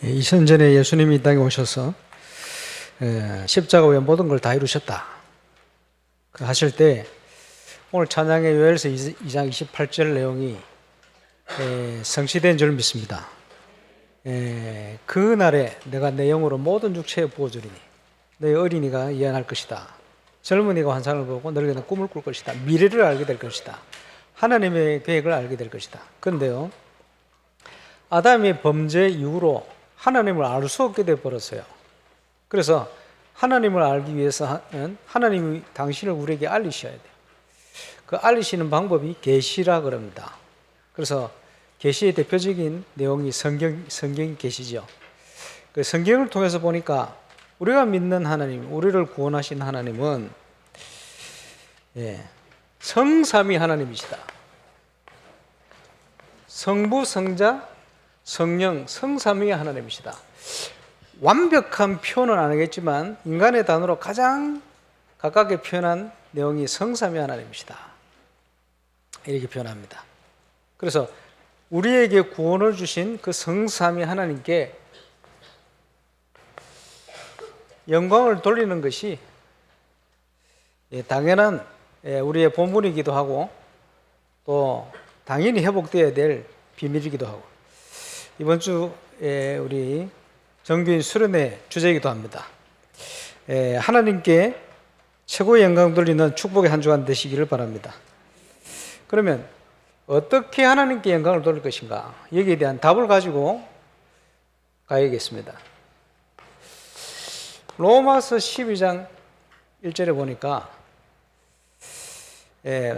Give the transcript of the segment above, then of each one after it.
2000년 전에 예수님이 이 땅에 오셔서 십자가 위에 모든 걸 다 이루셨다 그 하실 때 오늘 찬양의 요엘서 2장 28절 내용이 성취된 줄 믿습니다. 그 날에 내가 내 영으로 모든 육체에 부어주리니 너희 어린이가 예언할 것이다. 젊은이가 환상을 보고 너희는 꿈을 꿀 것이다. 미래를 알게 될 것이다. 하나님의 계획을 알게 될 것이다. 그런데요, 아담의 범죄 이후로 하나님을 알 수 없게 되어버렸어요. 그래서 하나님을 알기 위해서는 하나님이 당신을 우리에게 알리셔야 돼요. 그 알리시는 방법이 계시라 그럽니다. 그래서 계시의 대표적인 내용이 성경 계시죠. 그 성경을 통해서 보니까 우리가 믿는 하나님, 우리를 구원하신 하나님은 성삼위 하나님이시다. 성부, 성자, 성령, 성삼위 하나님이시다. 완벽한 표현은 안 하겠지만 인간의 단어로 가장 가깝게 표현한 내용이 성삼위 하나님이시다. 이렇게 표현합니다. 그래서 우리에게 구원을 주신 그 성삼위 하나님께 영광을 돌리는 것이 당연한 우리의 본분이기도 하고 또 당연히 회복되어야 될 비밀이기도 하고 이번 주에 우리 정규인 수련회 주제이기도 합니다. 하나님께 최고의 영광 돌리는 축복의 한 주간 되시기를 바랍니다. 그러면 어떻게 하나님께 영광을 돌릴 것인가? 여기에 대한 답을 가지고 가야겠습니다. 로마서 12장 1절에 보니까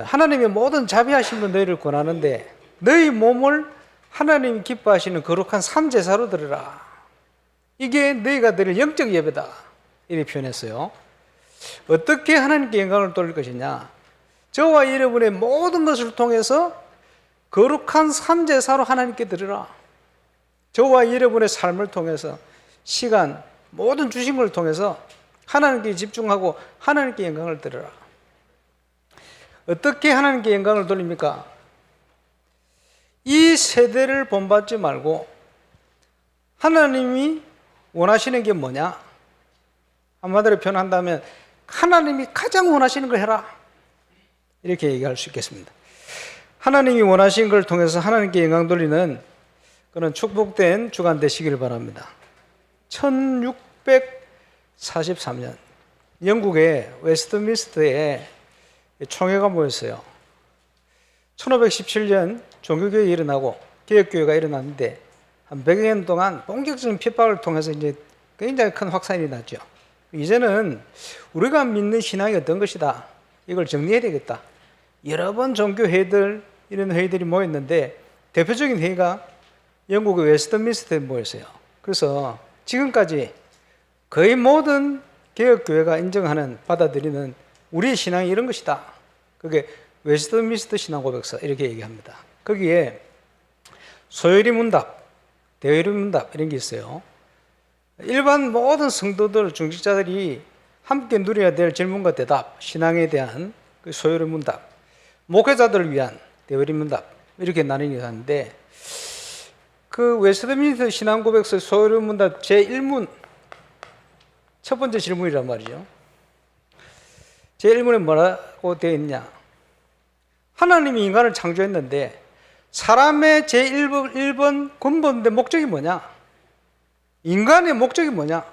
하나님이 모든 자비하신 분 너희를 권하는데 너희 몸을 하나님이 기뻐하시는 거룩한 산제사로 드리라. 이게 너희가 드릴 영적 예배다. 이렇게 표현했어요. 어떻게 하나님께 영광을 돌릴 것이냐? 저와 여러분의 모든 것을 통해서 거룩한 산제사로 하나님께 드리라. 저와 여러분의 삶을 통해서 시간, 모든 주신 걸 통해서 하나님께 집중하고 하나님께 영광을 드리라. 어떻게 하나님께 영광을 돌립니까? 이 세대를 본받지 말고 하나님이 원하시는 게 뭐냐? 한마디로 표현한다면 하나님이 가장 원하시는 걸 해라. 이렇게 얘기할 수 있겠습니다. 하나님이 원하신 걸 통해서 하나님께 영광 돌리는 그런 축복된 주간 되시기를 바랍니다. 1643년 영국의 웨스트민스터에 총회가 모였어요. 1517년 종교교회가 일어나고 개혁교회가 일어났는데 한 100여 년 동안 본격적인 핍박을 통해서 이제 굉장히 큰 확산이 났죠. 이제는 우리가 믿는 신앙이 어떤 것이다. 이걸 정리해야 되겠다. 여러 번 종교회의들, 이런 회의들이 모였는데 대표적인 회의가 영국의 웨스트민스터에 모였어요. 그래서 지금까지 거의 모든 개혁교회가 인정하는, 받아들이는 우리의 신앙이 이런 것이다. 그게 웨스트민스터 신앙고백서 이렇게 얘기합니다. 거기에 소요리 문답, 대요리 문답 이런 게 있어요. 일반 모든 성도들, 중직자들이 함께 누려야 될 질문과 대답, 신앙에 대한 그 소요리 문답, 목회자들을 위한 대요리 문답 이렇게 나뉘게 하는데 그 웨스트민스터 신앙고백서 소요리 문답 제1문 첫 번째 질문이란 말이죠. 제1문에 뭐라고 되어 있냐? 하나님이 인간을 창조했는데 사람의 제1번 근본된 목적이 뭐냐? 인간의 목적이 뭐냐?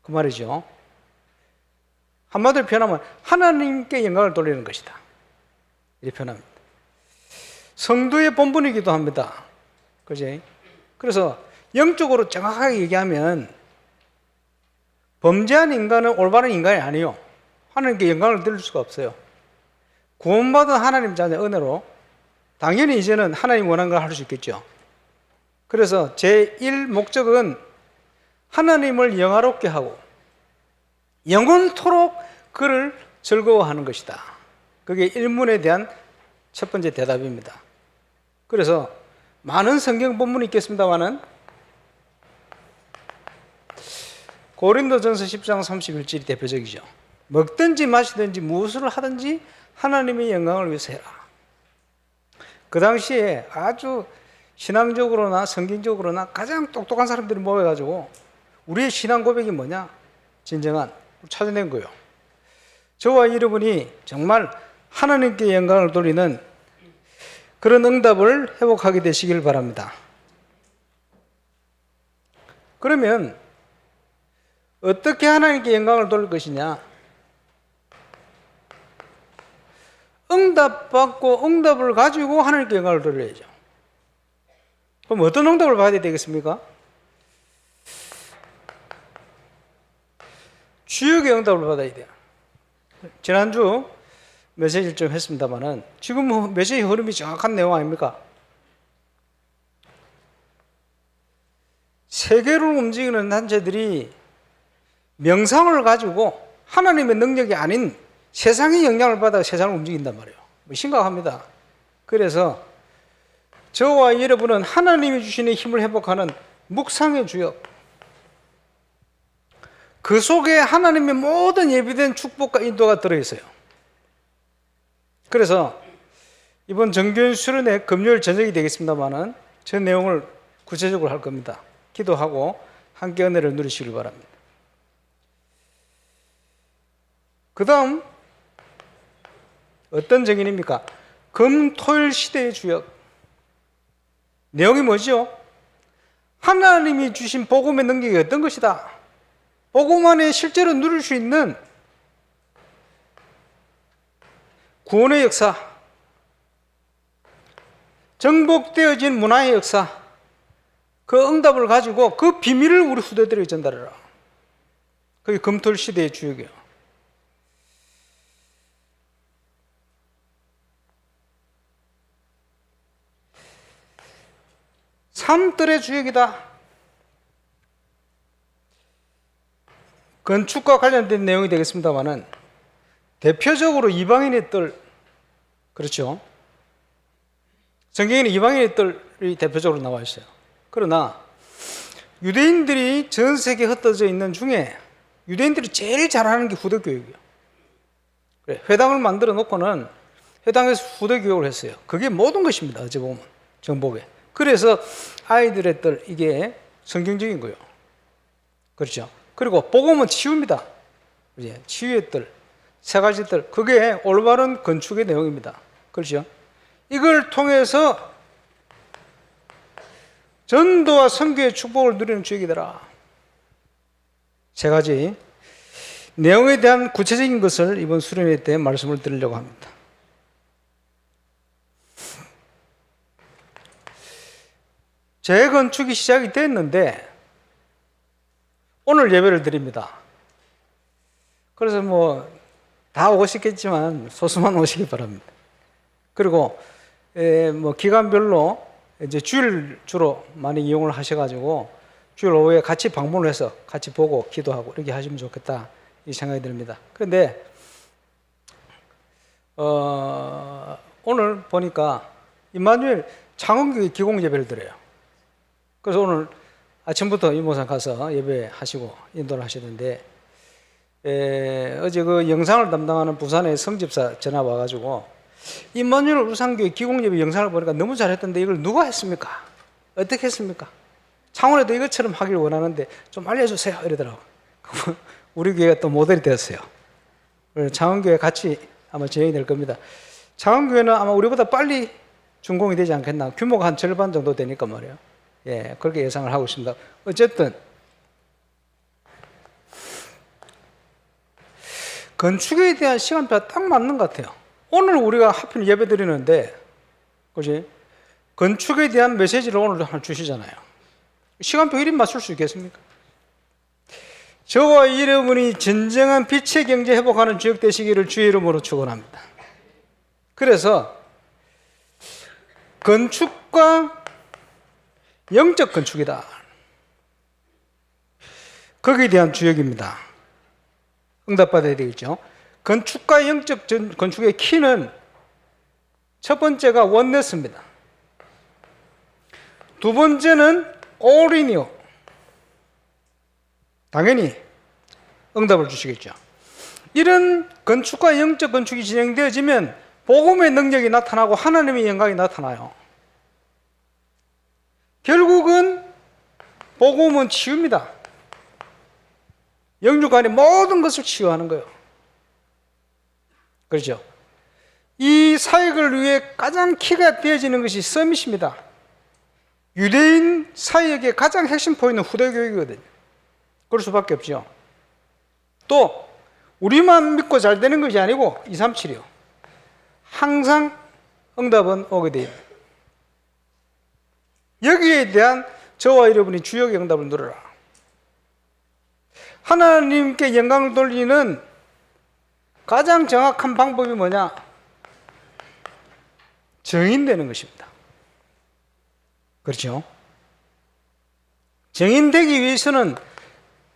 그 말이죠. 한마디로 표현하면 하나님께 영광을 돌리는 것이다. 이렇게 표현합니다. 성도의 본분이기도 합니다. 그지? 그래서 영적으로 정확하게 얘기하면 범죄한 인간은 올바른 인간이 아니요. 하나님께 영광을 드릴 수가 없어요. 구원받은 하나님 자녀 은혜로 당연히 이제는 하나님 원하는 걸 할 수 있겠죠. 그래서 제1 목적은 하나님을 영화롭게 하고 영원토록 그를 즐거워하는 것이다. 그게 1문에 대한 첫 번째 대답입니다. 그래서 많은 성경 본문이 있겠습니다만은 고린도전서 10장 31절이 대표적이죠. 먹든지 마시든지 무엇을 하든지 하나님의 영광을 위해서 해라. 그 당시에 아주 신앙적으로나 성경적으로나 가장 똑똑한 사람들이 모여가지고 우리의 신앙 고백이 뭐냐? 진정한 찾아낸 거예요. 저와 여러분이 정말 하나님께 영광을 돌리는 그런 응답을 회복하게 되시길 바랍니다. 그러면 어떻게 하나님께 영광을 돌릴 것이냐? 응답받고 응답을 가지고 하나님께 영광을 돌려야죠. 그럼 어떤 응답을 받아야 되겠습니까? 주역의 응답을 받아야 돼요. 지난주 메시지를 좀 했습니다만은 지금 메시지 흐름이 정확한 내용 아닙니까? 세계를 움직이는 단체들이 명상을 가지고 하나님의 능력이 아닌 세상의 영향을 받아 세상을 움직인단 말이에요. 심각합니다. 그래서 저와 여러분은 하나님이 주시는 힘을 회복하는 묵상의 주역, 그 속에 하나님의 모든 예비된 축복과 인도가 들어있어요. 그래서 이번 정교인 수련회 금요일 저녁이 되겠습니다만은 저 내용을 구체적으로 할 겁니다. 기도하고 함께 은혜를 누리시길 바랍니다. 그 다음 어떤 정인입니까? 금토일 시대의 주역. 내용이 뭐죠? 하나님이 주신 복음의 능력이 어떤 것이다? 복음 안에 실제로 누릴 수 있는 구원의 역사, 정복되어진 문화의 역사, 그 응답을 가지고 그 비밀을 우리 후대들에게 전달해라. 그게 금토일 시대의 주역이에요. 삼뜰의 주역이다. 건축과 관련된 내용이 되겠습니다만은 대표적으로 이방인의 뜰, 그렇죠? 성경에는 이방인의 뜰이 대표적으로 나와 있어요. 그러나 유대인들이 전 세계에 흩어져 있는 중에 유대인들이 제일 잘하는 게 후대교육이에요. 회당을 만들어 놓고는 회당에서 후대교육을 했어요. 그게 모든 것입니다. 어찌 보면 정복에. 그래서 아이들의 뜰, 이게 성경적인 거예요. 그렇죠? 그리고 복음은 치유입니다. 치유의 뜰, 세 가지 뜰, 그게 올바른 건축의 내용입니다. 그렇죠? 이걸 통해서 전도와 선교의 축복을 누리는 주역이더라. 세 가지 내용에 대한 구체적인 것을 이번 수련회 때 말씀을 드리려고 합니다. 재건축이 시작이 됐는데 오늘 예배를 드립니다. 그래서 다 오시겠지만 소수만 오시기 바랍니다. 그리고 기간별로 이제 주일 주로 많이 이용을 하셔가지고 주일 오후에 같이 방문을 해서 같이 보고 기도하고 이렇게 하시면 좋겠다 이 생각이 듭니다. 그런데 오늘 보니까 임마누엘 창원교회 기공 예배를 드려요. 그래서 오늘 아침부터 이모산 가서 예배하시고 인도를 하시는데 어제 그 영상을 담당하는 부산의 성집사 전화 와가지고 임마누엘 울산교회 기공예배 영상을 보니까 너무 잘했던데 이걸 누가 했습니까? 어떻게 했습니까? 창원에도 이것처럼 하길 원하는데 좀 알려주세요 이러더라고. 우리 교회가 또 모델이 되었어요. 창원교회 같이 아마 진행이 될 겁니다. 창원교회는 아마 우리보다 빨리 준공이 되지 않겠나. 규모가 한 절반 정도 되니까 말이에요. 예, 그렇게 예상을 하고 있습니다. 어쨌든 건축에 대한 시간표가 딱 맞는 것 같아요. 오늘 우리가 하필 예배 드리는데, 그지? 건축에 대한 메시지를 오늘 하나 주시잖아요. 시간표 이리 맞출 수 있겠습니까? 저와 여러분이 진정한 빛의 경제 회복하는 주역 되시기를 주의 이름으로 축원합니다. 그래서 건축과 영적 건축이다. 거기에 대한 주역입니다. 응답받아야 되겠죠. 건축과 영적 건축의 키는 첫 번째가 원네스입니다. 두 번째는 올인이요. 당연히 응답을 주시겠죠. 이런 건축과 영적 건축이 진행되어지면 복음의 능력이 나타나고 하나님의 영광이 나타나요. 결국은 복음은 치유입니다. 영육 안에 모든 것을 치유하는 거예요. 그렇죠? 이 사역을 위해 가장 키가 되어지는 것이 서밋입니다. 유대인 사역의 가장 핵심 포인트는 후대교육이거든요. 그럴 수밖에 없죠. 또 우리만 믿고 잘 되는 것이 아니고 237이요. 항상 응답은 오게 돼요. 여기에 대한 저와 여러분이 주역의 응답을 누려라. 하나님께 영광을 돌리는 가장 정확한 방법이 뭐냐? 정인되는 것입니다. 그렇죠? 정인되기 위해서는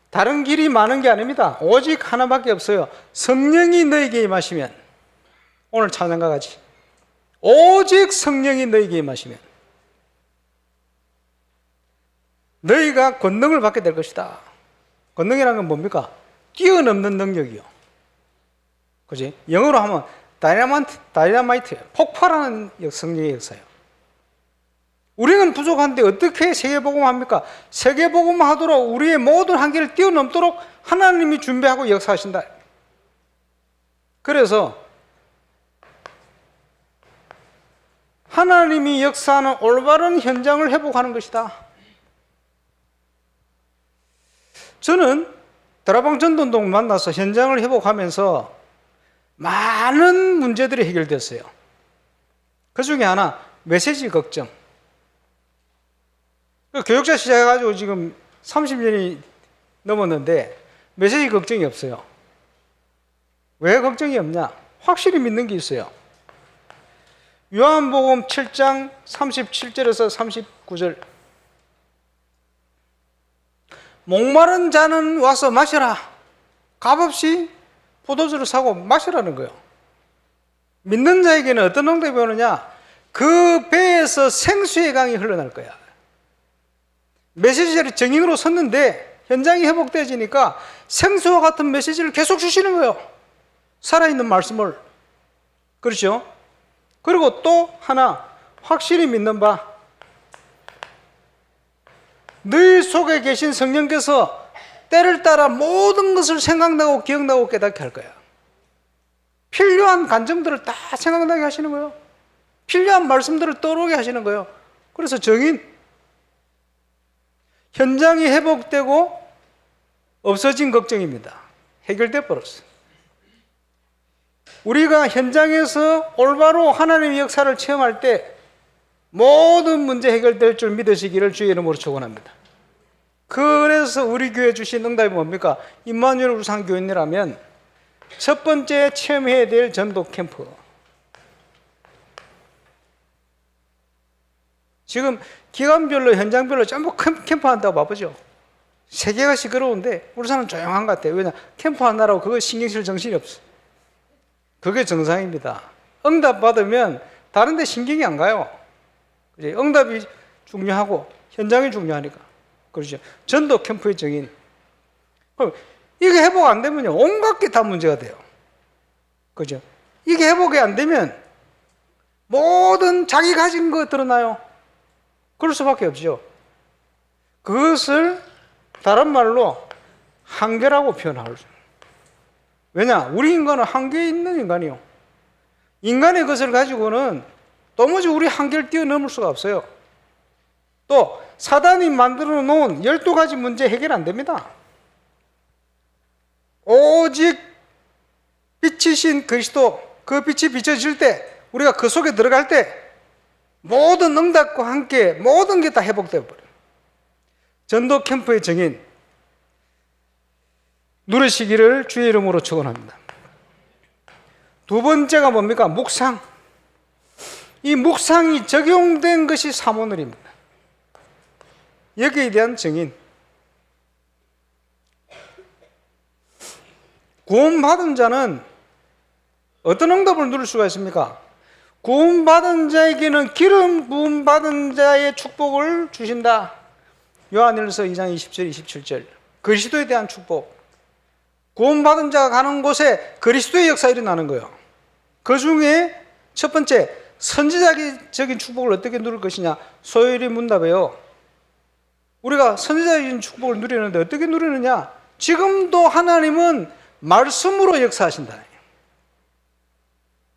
다른 길이 많은 게 아닙니다. 오직 하나밖에 없어요. 성령이 너에게 임하시면, 오늘 찬양과 같이 오직 성령이 너에게 임하시면 너희가 권능을 받게 될 것이다. 권능이라는 건 뭡니까? 뛰어넘는 능력이요. 그지? 영어로 하면 다이나마이트예요. 폭발하는 성령의 역사예요. 우리는 부족한데 어떻게 세계복음 합니까? 세계복음 하도록 우리의 모든 한계를 뛰어넘도록 하나님이 준비하고 역사하신다. 그래서 하나님이 역사하는 올바른 현장을 회복하는 것이다. 저는 다락방 전도운동 만나서 현장을 회복하면서 많은 문제들이 해결됐어요. 그 중에 하나, 메시지 걱정. 교육자 시작해가지고 지금 30년이 넘었는데 메시지 걱정이 없어요. 왜 걱정이 없냐? 확실히 믿는 게 있어요. 요한복음 7장 37절에서 39절. 목마른 자는 와서 마셔라. 값없이 포도주를 사고 마시라는 거예요. 믿는 자에게는 어떤 응답이 오느냐? 그 배에서 생수의 강이 흘러날 거야. 메시지를 정인으로 섰는데 현장이 회복되어지니까 생수와 같은 메시지를 계속 주시는 거예요. 살아있는 말씀을. 그렇죠? 그리고 또 하나, 확실히 믿는 바, 너희 속에 계신 성령께서 때를 따라 모든 것을 생각나고 기억나고 깨닫게 할 거야. 필요한 간증들을 다 생각나게 하시는 거예요. 필요한 말씀들을 떠오르게 하시는 거예요. 그래서 정인, 현장이 회복되고 없어진 걱정입니다. 해결돼 버렸어요. 우리가 현장에서 올바로 하나님의 역사를 체험할 때 모든 문제 해결될 줄 믿으시기를 주의 이름으로 축원합니다. 그래서 우리 교회 주신 응답이 뭡니까? 임마누엘 울산교인이라면 첫 번째 체험해야 될 전도 캠프. 지금 기간별로 현장별로 전부 캠프 한다고 바쁘죠. 세계가 시끄러운데 울산은 조용한 것 같아요. 왜냐? 캠프 하느라고 그거 신경 쓸 정신이 없어. 그게 정상입니다. 응답 받으면 다른 데 신경이 안 가요. 응답이 중요하고 현장이 중요하니까. 그렇죠. 전도 캠프의 정인. 그럼 이게 회복 안 되면요, 온갖 게 다 문제가 돼요. 그죠? 이게 회복이 안 되면 모든 자기 가진 거 드러나요. 그럴 수밖에 없죠. 그것을 다른 말로 한계라고 표현할 수. 왜냐? 우리 인간은 한계 있는 인간이요. 인간의 것을 가지고는 도무지 우리 한계를 뛰어넘을 수가 없어요. 또 사단이 만들어 놓은 12가지 문제 해결 안 됩니다. 오직 빛이신 그리스도, 그 빛이 비춰질 때, 우리가 그 속에 들어갈 때 모든 응답과 함께 모든 게 다 회복되어 버려요. 전도 캠프의 정인 누리시기를 주의 이름으로 축원합니다. 두 번째가 뭡니까? 묵상. 이 묵상이 적용된 것이 사모늘입니다. 여기에 대한 정인. 구원받은 자는 어떤 응답을 누릴 수가 있습니까? 구원받은 자에게는 기름 부음 받은 자의 축복을 주신다. 요한일서 2장 20절 27절. 그리스도에 대한 축복. 구원받은 자가 가는 곳에 그리스도의 역사가 일어나는 거예요. 그 중에 첫 번째, 선지자적인 축복을 어떻게 누릴 것이냐? 소요리 문답이에요. 우리가 선지자적인 축복을 누리는데 어떻게 누리느냐? 지금도 하나님은 말씀으로 역사하신다.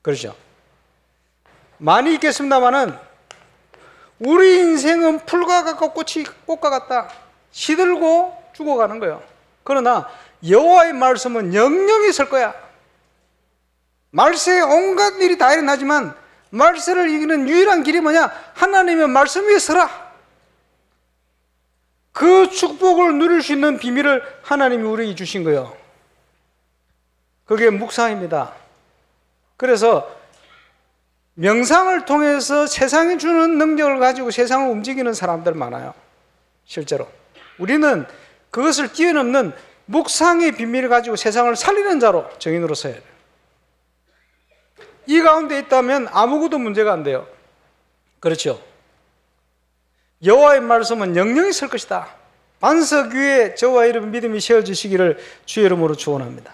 그렇죠? 많이 있겠습니다만은 우리 인생은 풀과 같고 꽃과 같다. 시들고 죽어가는 거예요. 그러나 여호와의 말씀은 영영이 설 거야. 말세에 온갖 일이 다 일어나지만 말세를 이기는 유일한 길이 뭐냐? 하나님의 말씀 위에 서라. 그 축복을 누릴 수 있는 비밀을 하나님이 우리에게 주신 거예요. 그게 묵상입니다. 그래서 명상을 통해서 세상이 주는 능력을 가지고 세상을 움직이는 사람들 많아요. 실제로 우리는 그것을 뛰어넘는 묵상의 비밀을 가지고 세상을 살리는 자로 증인으로 서야 돼요. 이 가운데 있다면 아무것도 문제가 안 돼요. 그렇죠? 여호와의 말씀은 영영이 설 것이다. 반석 위에 저와 여러분 믿음이 세워지시기를 주의 이름으로 축원합니다.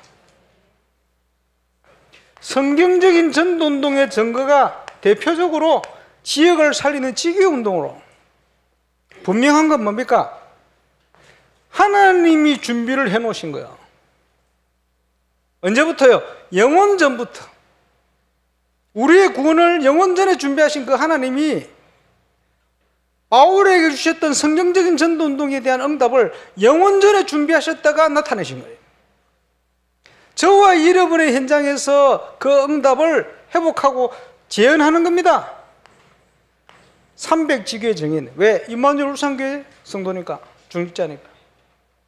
성경적인 전도운동의 증거가 대표적으로 지역을 살리는 지교운동으로 분명한 건 뭡니까? 하나님이 준비를 해놓으신 거예요. 언제부터요? 영원전부터. 우리의 구원을 영원전에 준비하신 그 하나님이 바울에게 주셨던 성경적인 전도운동에 대한 응답을 영원전에 준비하셨다가 나타내신 거예요. 저와 여러분의 현장에서 그 응답을 회복하고 재현하는 겁니다. 300지교의 증인. 왜? 임마누엘 울산교회 성도니까, 중직자니까.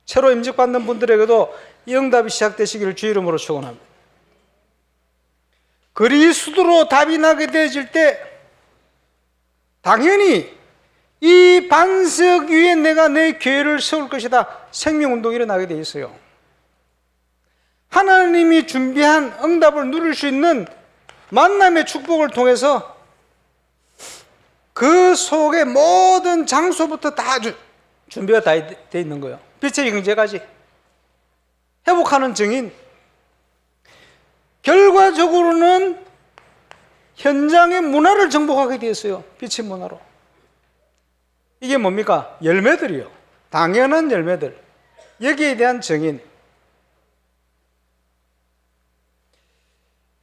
새로 임직받는 분들에게도 이 응답이 시작되시기를 주의 이름으로 축원합니다. 그리스도로 답이 나게 되어질 때 당연히 이 반석 위에 내가 내 교회를 세울 것이다. 생명운동이 일어나게 되어 있어요. 하나님이 준비한 응답을 누릴 수 있는 만남의 축복을 통해서 그 속에 모든 장소부터 다 준비가 다 되어 있는 거예요. 빛의 형제까지 회복하는 증인. 결과적으로는 현장의 문화를 정복하게 되었어요. 빛의 문화로. 이게 뭡니까? 열매들이요. 당연한 열매들. 여기에 대한 증인.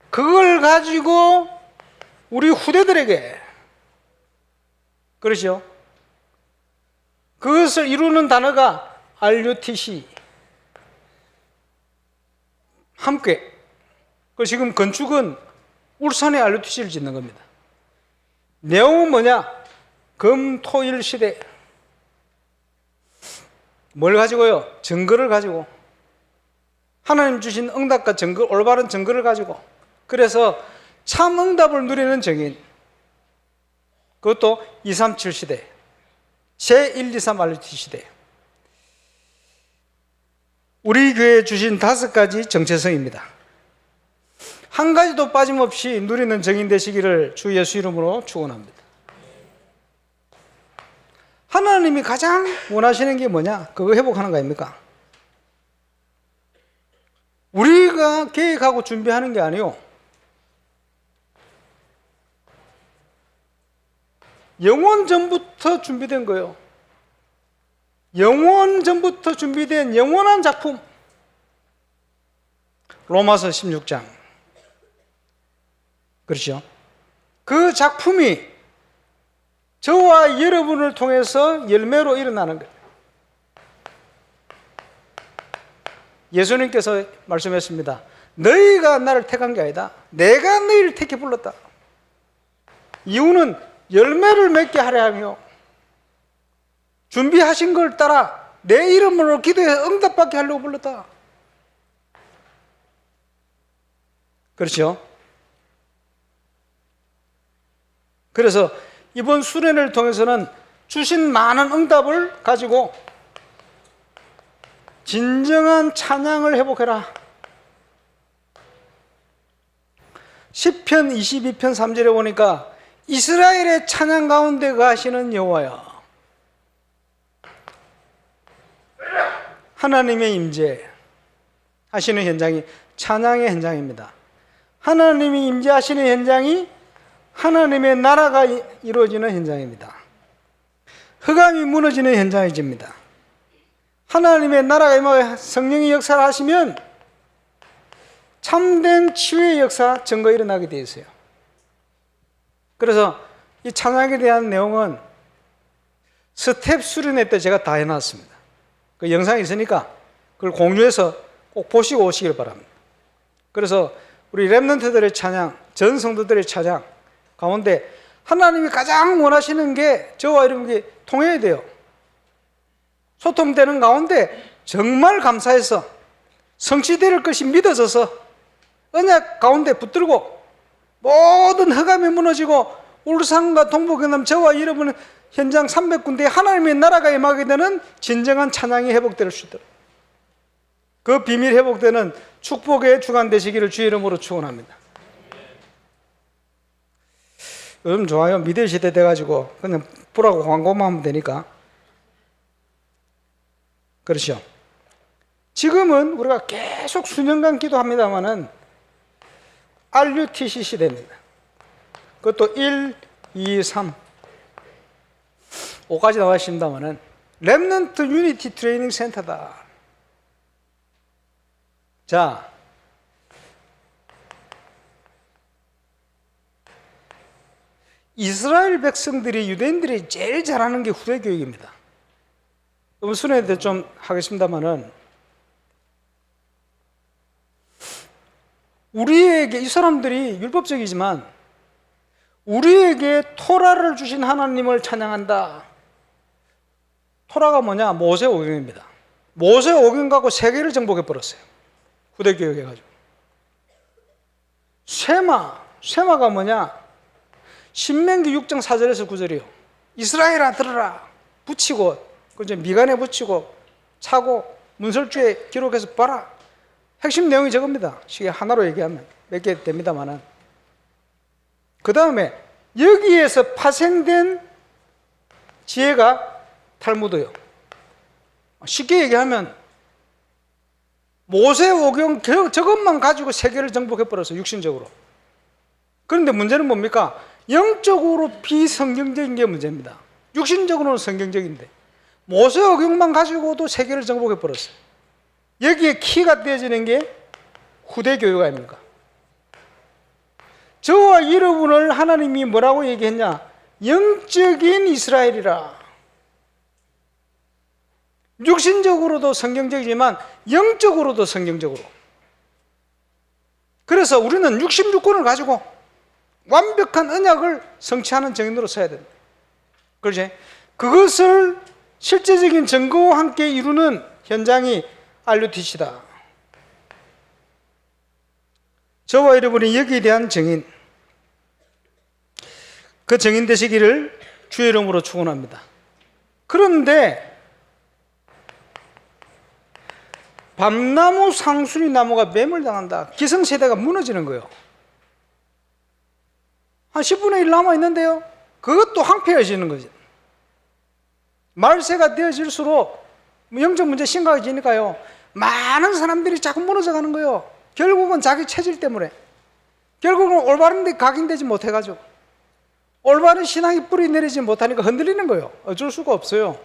그걸 가지고 우리 후대들에게, 그렇죠? 그것을 이루는 단어가 RUTC. 함께. 그 지금 건축은 울산에 RUTC를 짓는 겁니다. 내용은 뭐냐? 금, 토, 일 시대. 뭘 가지고요? 증거를 가지고. 하나님 주신 응답과 증거, 올바른 증거를 가지고. 그래서 참 응답을 누리는 증인. 그것도 237 시대. 제1, 2, 3 RUTC 시대. 우리 교회에 주신 5가지 정체성입니다. 한 가지도 빠짐없이 누리는 증인 되시기를 주 예수 이름으로 축원합니다. 하나님이 가장 원하시는 게 뭐냐? 그거 회복하는 거 아닙니까? 우리가 계획하고 준비하는 게 아니요. 영원 전부터 준비된 거예요. 영원 전부터 준비된 영원한 작품. 로마서 16장. 그렇죠? 그 작품이 저와 여러분을 통해서 열매로 일어나는 거예요. 예수님께서 말씀했습니다. 너희가 나를 택한 게 아니다. 내가 너희를 택해 불렀다. 이유는 열매를 맺게 하려 하며 준비하신 걸 따라 내 이름으로 기도해서 응답받게 하려고 불렀다. 그렇죠? 그래서 이번 수련회를 통해서는 주신 많은 응답을 가지고 진정한 찬양을 회복해라. 시편 22편 3절에 보니까 이스라엘의 찬양 가운데 가시는 여호와여. 하나님의 임재 하시는 현장이 찬양의 현장입니다. 하나님이 임재하시는 현장이 하나님의 나라가 이루어지는 현장입니다. 흑암이 무너지는 현장이집니다. 하나님의 나라가 임하여 성령이 역사를 하시면 참된 치유의 역사 증거 일어나게 되어 있어요. 그래서 이 찬양에 대한 내용은 스텝 수련회 때 제가 다 해놨습니다. 그 영상이 있으니까 그걸 공유해서 꼭 보시고 오시길 바랍니다. 그래서 우리 렘넌트들의 찬양, 전 성도들의 찬양 가운데 하나님이 가장 원하시는 게 저와 여러분이 통해야 돼요. 소통되는 가운데 정말 감사해서 성취될 것이 믿어져서 언약 가운데 붙들고 모든 흑암이 무너지고 울산과 동북경남 저와 여러분은 현장 300군데에 하나님의 나라가 임하게 되는 진정한 찬양이 회복될 수 있도록 그 비밀 회복되는 축복의 주간 되시기를 주의 이름으로 축원합니다. 요즘 좋아요. 미디어 시대 돼가지고 그냥 보라고 광고만 하면 되니까. 그렇죠. 지금은 우리가 계속 수년간 기도합니다만은 RUTC 시대입니다. 그것도 1, 2, 3, 5까지 나와 있습니다만은 렘넌트 유니티 트레이닝 센터다. 자, 이스라엘 백성들이 유대인들이 제일 잘하는 게 후대 교육입니다. 순회에 좀 하겠습니다만은 우리에게 이 사람들이 율법적이지만 우리에게 토라를 주신 하나님을 찬양한다. 토라가 뭐냐? 모세오경입니다. 모세오경 갖고 세계를 정복해 버렸어요. 후대 교육해가지고. 쇠마가 뭐냐? 신명기 6장 4절에서 9절이요. 이스라엘아 들으라. 붙이고 이제 미간에 붙이고 차고 문설주에 기록해서 봐라. 핵심 내용이 저겁니다. 시계 하나로 얘기하면 몇 개 됩니다만은. 그 다음에 여기에서 파생된 지혜가 탈무드요. 쉽게 얘기하면 모세오경 저것만 가지고 세계를 정복해버렸어요. 육신적으로. 그런데 문제는 뭡니까? 영적으로 비성경적인 게 문제입니다. 육신적으로는 성경적인데 모세오경만 가지고도 세계를 정복해버렸어요. 여기에 키가 떼어지는 게 후대 교육 아닙니까? 저와 여러분을 하나님이 뭐라고 얘기했냐? 영적인 이스라엘이라. 육신적으로도 성경적이지만 영적으로도 성경적으로. 그래서 우리는 66권을 가지고 완벽한 언약을 성취하는 증인으로 서야 됩니다. 그렇지? 그것을 실제적인 증거와 함께 이루는 현장이 RUTC다. 저와 여러분이 여기에 대한 증인, 그 증인 되시기를 주의 이름으로 축원합니다. 그런데 밤나무 상수리 나무가 매몰당한다. 기성세대가 무너지는 거예요. 한 10분의 1 남아있는데요. 그것도 황폐해지는 거지. 말세가 되어질수록 영적 문제 심각해지니까요. 많은 사람들이 자꾸 무너져 가는 거예요. 결국은 자기 체질 때문에. 결국은 올바른 데 각인되지 못해가지고. 올바른 신앙이 뿌리 내리지 못하니까 흔들리는 거예요. 어쩔 수가 없어요.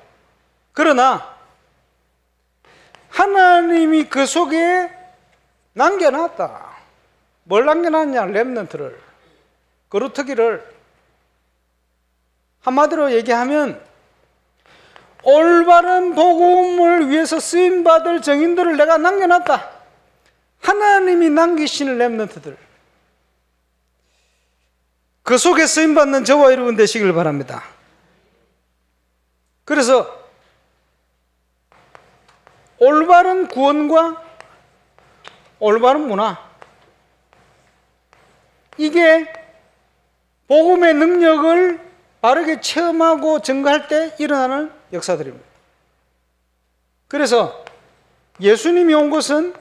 그러나 하나님이 그 속에 남겨놨다. 뭘 남겨놨냐? 렘넌트를, 거루터기를. 한마디로 얘기하면 올바른 복음을 위해서 쓰임받을 증인들을 내가 남겨놨다. 하나님이 남기시는 렘넌트들. 그 속에 쓰임받는 저와 여러분 되시길 바랍니다. 그래서 올바른 구원과 올바른 문화, 이게 복음의 능력을 바르게 체험하고 증거할 때 일어나는 역사들입니다. 그래서 예수님이 온 것은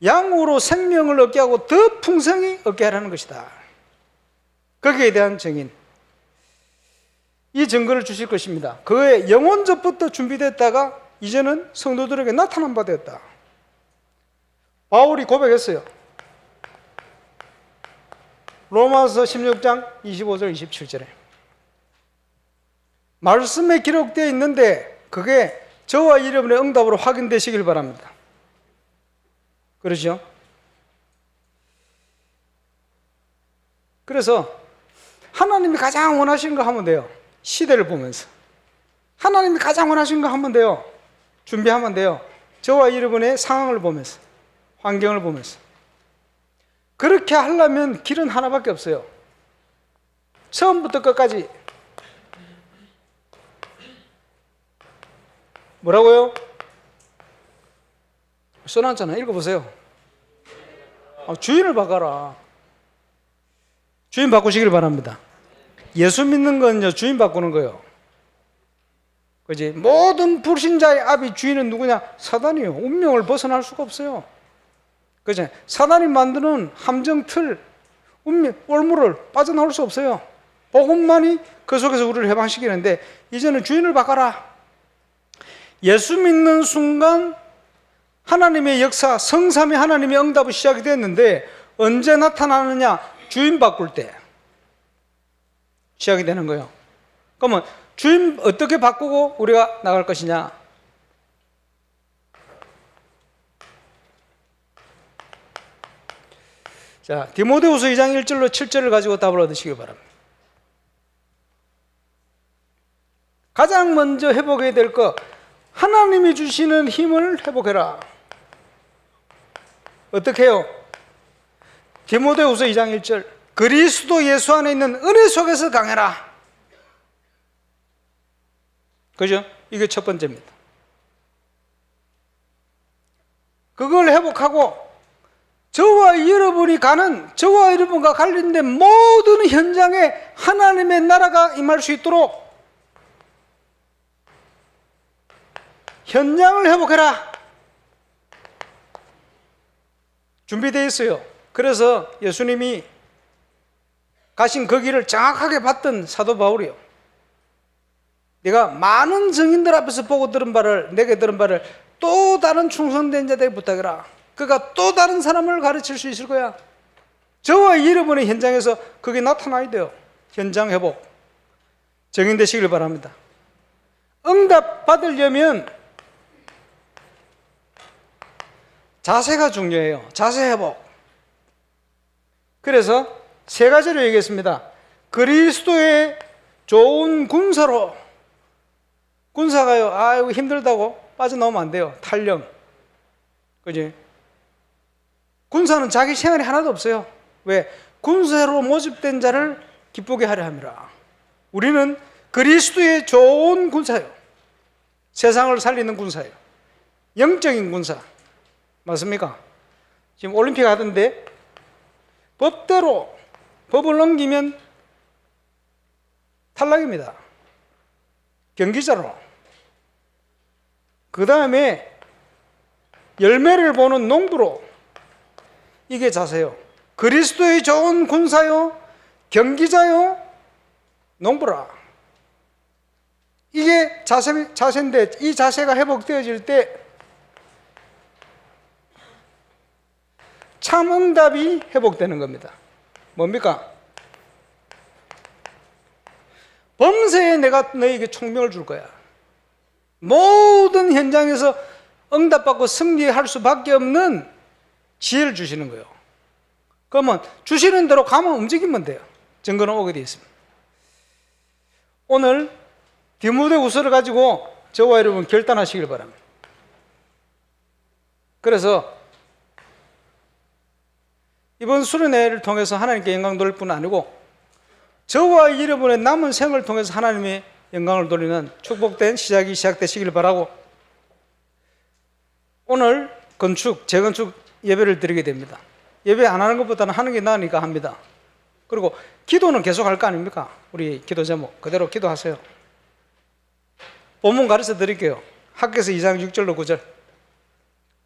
양으로 생명을 얻게 하고 더 풍성히 얻게 하라는 것이다. 거기에 대한 증인, 이 증거를 주실 것입니다. 그의 영원전부터 준비됐다가 이제는 성도들에게 나타난 바 되었다. 바울이 고백했어요. 로마서 16장 25절 27절에 말씀에 기록되어 있는데 그게 저와 여러분의 응답으로 확인되시길 바랍니다. 그렇죠? 그래서 하나님이 가장 원하시는 거 하면 돼요. 시대를 보면서. 하나님이 가장 원하시는 거 하면 돼요. 준비하면 돼요. 저와 여러분의 상황을 보면서, 환경을 보면서. 그렇게 하려면 길은 하나밖에 없어요. 처음부터 끝까지. 뭐라고요? 써놨잖아요. 읽어보세요. 주인을 바꿔라. 주인 바꾸시길 바랍니다. 예수 믿는 건요, 주인 바꾸는 거예요. 그지? 모든 불신자의 아비 주인은 누구냐? 사단이요. 운명을 벗어날 수가 없어요. 그죠? 사단이 만드는 함정 틀, 운명, 올무를 빠져나올 수 없어요. 복음만이 그 속에서 우리를 해방시키는데, 이제는 주인을 바꿔라. 예수 믿는 순간 하나님의 역사, 성삼위 하나님의 응답이 시작이 됐는데, 언제 나타나느냐? 주인 바꿀 때 시작이 되는 거예요. 그러면 주인 어떻게 바꾸고 우리가 나갈 것이냐? 자, 디모데후서 2장 1절로 7절을 가지고 답을 얻으시기 바랍니다. 가장 먼저 회복해야 될 것, 하나님이 주시는 힘을 회복해라. 어떻게 해요? 디모데후서 2장 1절, 그리스도 예수 안에 있는 은혜 속에서 강해라. 그죠? 이게 첫 번째입니다. 그걸 회복하고 저와 여러분이 가는, 저와 여러분과 관련된 모든 현장에 하나님의 나라가 임할 수 있도록 현장을 회복해라. 준비되어 있어요. 그래서 예수님이 가신 그 길을 정확하게 봤던 사도 바울이요. 내가 많은 증인들 앞에서 보고 들은 바를, 내게 들은 바를 또 다른 충성된 자들에게 부탁해라. 그가 또 다른 사람을 가르칠 수 있을 거야. 저와 여러분의 현장에서 그게 나타나야 돼요. 현장 회복. 증인되시길 바랍니다. 응답 받으려면 자세가 중요해요. 자세 회복. 그래서 세 가지로 얘기했습니다. 그리스도의 좋은 군사로. 군사가요, 아이고 힘들다고 빠져나오면 안 돼요. 탈령. 그지? 군사는 자기 생활이 하나도 없어요. 왜? 군사로 모집된 자를 기쁘게 하려 함이라. 우리는 그리스도의 좋은 군사예요. 세상을 살리는 군사예요. 영적인 군사. 맞습니까? 지금 올림픽 하던데 법대로 법을 넘기면 탈락입니다. 경기자로. 그 다음에 열매를 보는 농부로. 이게 자세요. 그리스도의 좋은 군사요, 경기자요, 농부라. 이게 자세인데, 이 자세가 회복되어질 때 참 응답이 회복되는 겁니다. 뭡니까? 범세에 내가 너에게 총명을 줄 거야. 모든 현장에서 응답받고 승리할 수밖에 없는 지혜를 주시는 거예요. 그러면 주시는 대로 가면 움직이면 돼요. 증거는 오게 되어 있습니다. 오늘 디모데후서를 가지고 저와 여러분 결단하시길 바랍니다. 그래서 이번 수련회를 통해서 하나님께 영광 돌릴 뿐 아니고 저와 여러분의 남은 생을 통해서 하나님의 영광을 돌리는 축복된 시작이 시작되시길 바라고, 오늘 재건축 예배를 드리게 됩니다. 예배 안 하는 것보다는 하는 게 나으니까 합니다. 그리고 기도는 계속 할 거 아닙니까? 우리 기도 제목 그대로 기도하세요. 본문 가르쳐 드릴게요. 학교에서 2장 6절로 9절.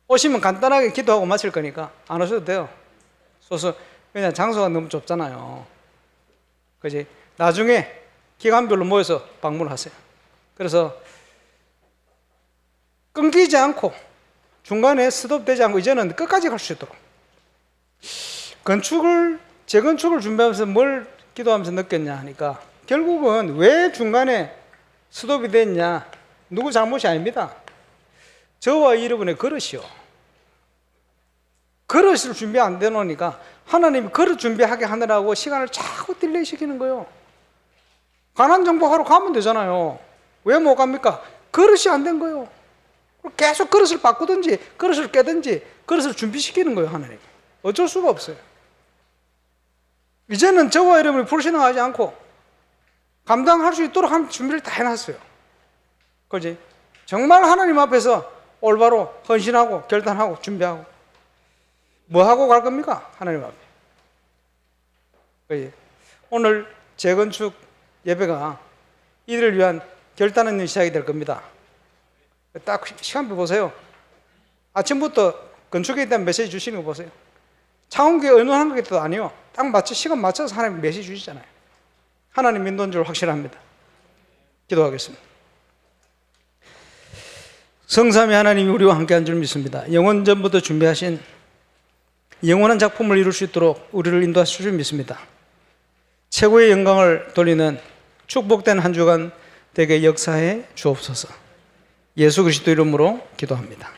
오시면 간단하게 기도하고 마칠 거니까 안 오셔도 돼요. 왜냐면 장소가 너무 좁잖아요. 그지? 나중에 기간별로 모여서 방문하세요. 그래서 끊기지 않고 중간에 스톱되지 않고 이제는 끝까지 갈 수 있도록. 재건축을 준비하면서 뭘 기도하면서 느꼈냐 하니까 결국은 왜 중간에 스톱이 됐냐? 누구 잘못이 아닙니다. 저와 여러분의 그릇이요. 그릇을 준비 안 되놓으니까 하나님이 그릇 준비하게 하느라고 시간을 자꾸 딜레이 시키는 거예요. 가난 정복하러 가면 되잖아요. 왜 못 갑니까? 그릇이 안 된 거예요. 계속 그릇을 바꾸든지 그릇을 깨든지 그릇을 준비시키는 거예요. 하나님. 어쩔 수가 없어요. 이제는 저와 여러분이 불신앙하지 않고 감당할 수 있도록 한 준비를 다 해놨어요. 그지? 정말 하나님 앞에서 올바로 헌신하고 결단하고 준비하고 뭐 하고 갈 겁니까? 하나님 앞에. 그지? 오늘 재건축 예배가 이들을 위한 결단하는 시작이 될 겁니다. 딱 시간표 보세요. 아침부터 건축에 대한 메시지 주시는 거 보세요. 창원교회 의논하는 것도 아니요. 딱 맞춰 시간 맞춰서 하나님 메시지 주시잖아요. 하나님 인도인 줄 확실합니다. 기도하겠습니다. 성삼위 하나님이 우리와 함께한 줄 믿습니다. 영원 전부터 준비하신 영원한 작품을 이룰 수 있도록 우리를 인도하실 줄 믿습니다. 최고의 영광을 돌리는 축복된 한 주간 되게 역사해 주옵소서. 예수 그리스도 이름으로 기도합니다.